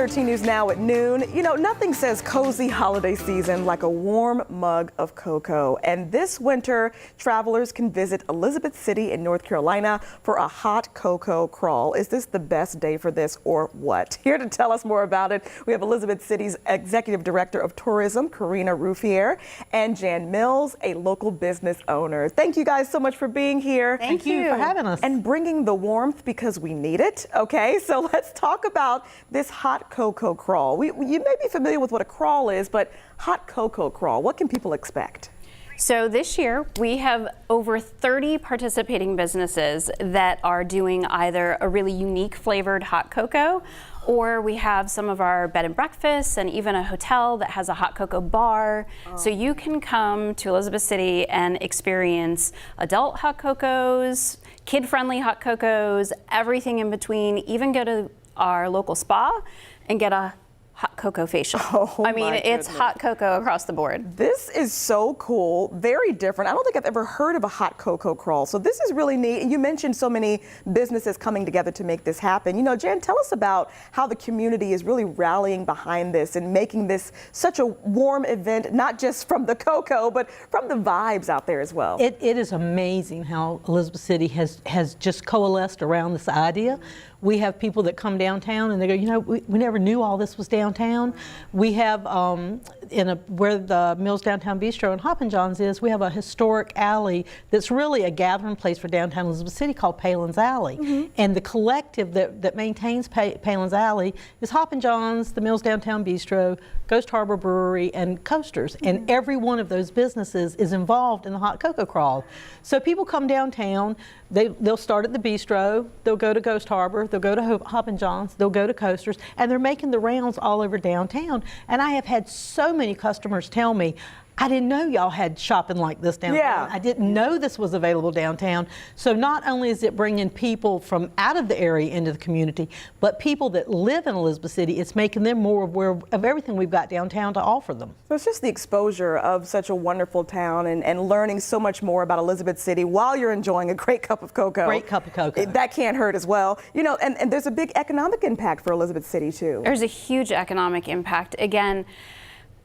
13 News Now at noon. You know, nothing says cozy holiday season like a warm mug of cocoa. And this winter, travelers can visit Elizabeth City in North Carolina for a hot cocoa crawl. Is this the best day for this or what? Here to tell us more about it, we have Elizabeth City's Executive Director of Tourism, Karina Ruffier, and Jan Mills, a local business owner. Thank you guys so much for being here. Thank you for having us. And bringing the warmth because we need it. Okay, so let's talk about this hot cocoa crawl. You may be familiar with what a crawl is, but hot cocoa crawl, what can people expect? So this year we have over 30 participating businesses that are doing either a really unique flavored hot cocoa, or we have some of our bed and breakfasts and even a hotel that has a hot cocoa bar. So you can come to Elizabeth City and experience adult hot cocos, kid-friendly hot cocos, everything in between, even go to our local spa and get a hot cocoa facial. Oh, I mean, it's hot cocoa across the board. This is so cool, very different. I don't think I've ever heard of a hot cocoa crawl, so this is really neat. And you mentioned so many businesses coming together to make this happen. You know, Jan, tell us about how the community is really rallying behind this and making this such a warm event, not just from the cocoa, but from the vibes out there as well. It is amazing how Elizabeth City has just coalesced around this idea. We have people that come downtown and they go, you know, we never knew all this was downtown. We have, where the Mills Downtown Bistro and Hoppin' John's is, we have a historic alley that's really a gathering place for downtown Elizabeth City called Palin's Alley. Mm-hmm. And the collective that maintains Palin's Alley is Hoppin' John's, the Mills Downtown Bistro, Ghost Harbor Brewery, and Coasters. Mm-hmm. And every one of those businesses is involved in the hot cocoa crawl. So people come downtown, they'll start at the bistro, they'll go to Ghost Harbor, they'll go to Hoppin' John's, they'll go to Coasters, and they're making the rounds all over downtown. And I have had so many customers tell me, I didn't know y'all had shopping like this downtown. Yeah. I didn't know this was available downtown. So not only is it bringing people from out of the area into the community, but people that live in Elizabeth City, it's making them more aware of everything we've got downtown to offer them. So it's just the exposure of such a wonderful town and learning so much more about Elizabeth City while you're enjoying a great cup of cocoa. Great cup of cocoa. That can't hurt as well. You know, and there's a big economic impact for Elizabeth City too. There's a huge economic impact. Again,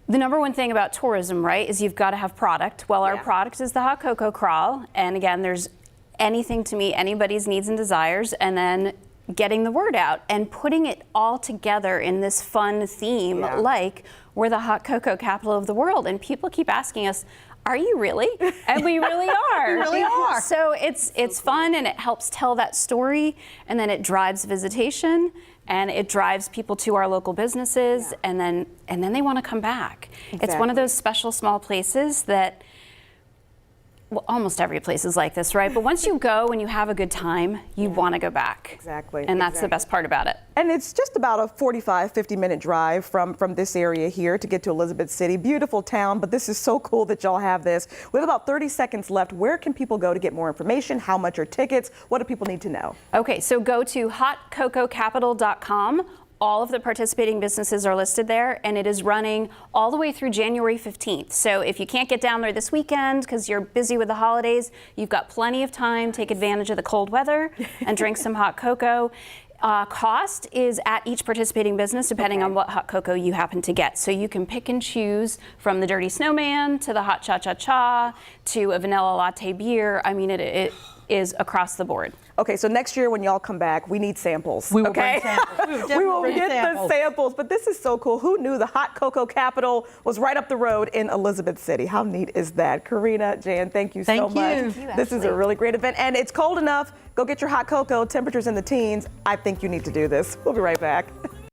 the number one thing about tourism, right, is you've got to have product. Well, our product is the hot cocoa crawl. And again, there's anything to meet anybody's needs and desires, and then getting the word out and putting it all together in this fun theme, like we're the hot cocoa capital of the world. And people keep asking us, are you really? And we really are. We really are. So it's fun, and it helps tell that story, and then it drives visitation, and it drives people to our local businesses, and then they want to come back. Exactly. It's one of those special small places that, well, almost every place is like this, right? But once you go and you have a good time, you want to go back. Exactly. And that's the best part about it. And it's just about a 45, 50-minute drive from this area here to get to Elizabeth City. Beautiful town, but this is so cool that y'all have this. We have about 30 seconds left. Where can people go to get more information? How much are tickets? What do people need to know? Okay, so go to hotcococapital.com. All of the participating businesses are listed there, and it is running all the way through January 15th. So if you can't get down there this weekend because you're busy with the holidays, you've got plenty of time. Take advantage of the cold weather and drink some hot cocoa. Cost is at each participating business depending on what hot cocoa you happen to get. So you can pick and choose from the Dirty Snowman to the Hot Cha-Cha-Cha to a vanilla latte beer. I mean, it is across the board. Okay, so next year when y'all come back, we need samples. We will bring samples. We will get the samples, but this is so cool. Who knew the hot cocoa capital was right up the road in Elizabeth City? How neat is that? Karina, Jan, thank you so much. Thank you. This is a really great event, and it's cold enough. Go get your hot cocoa. Temperatures in the teens. I think you need to do this. We'll be right back.